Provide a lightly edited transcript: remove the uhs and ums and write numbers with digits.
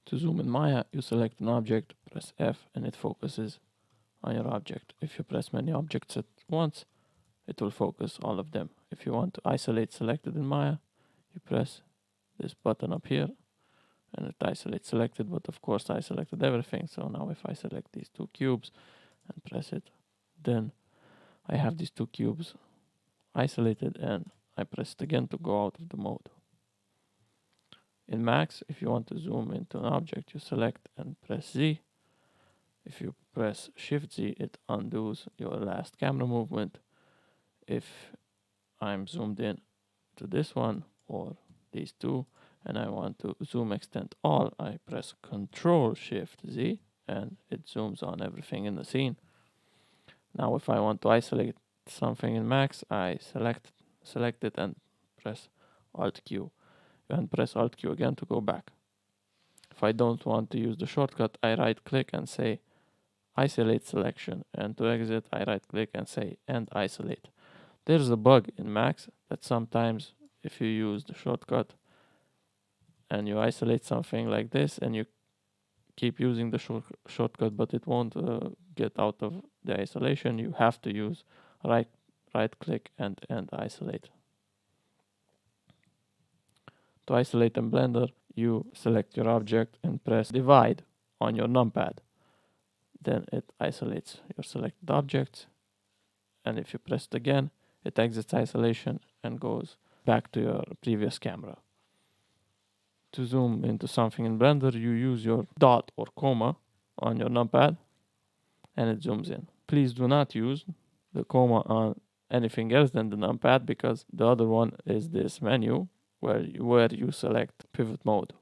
To zoom in Maya, you select an object, press F, and it focuses on your object. If you press many objects at once, it will focus all of them. If you want to isolate selected in Maya, you press this button up here, and it isolates selected, but of course I selected everything. So now if I select these two cubes and press it, then I have these two cubes isolated, and I press it again to go out of the mode. In Max, if you want to zoom into an object, you select and press Z. If you press Shift Z, it undoes your last camera movement. If I'm zoomed in to this one or these two, and I want to zoom extend all, I press Control Shift Z, and it zooms on everything in the scene. Now if I want to isolate something in Max, I select it and press Alt Q, and press Alt Q again to go back. If I don't want to use the shortcut, I right click and say Isolate Selection, and to exit I right click and say End Isolate. There's a bug in Max that sometimes if you use the shortcut and you isolate something like this and you keep using the shortcut, but it won't get out of the isolation, you have to use right click and isolate. To isolate in Blender, you select your object and press divide on your numpad. Then it isolates your selected objects, and if you press it again, it exits isolation and goes back to your previous camera. To zoom into something in Blender, you use your dot or comma on your numpad, and it zooms in. Please do not use the comma on anything else than the numpad, because the other one is this menu where you select pivot mode.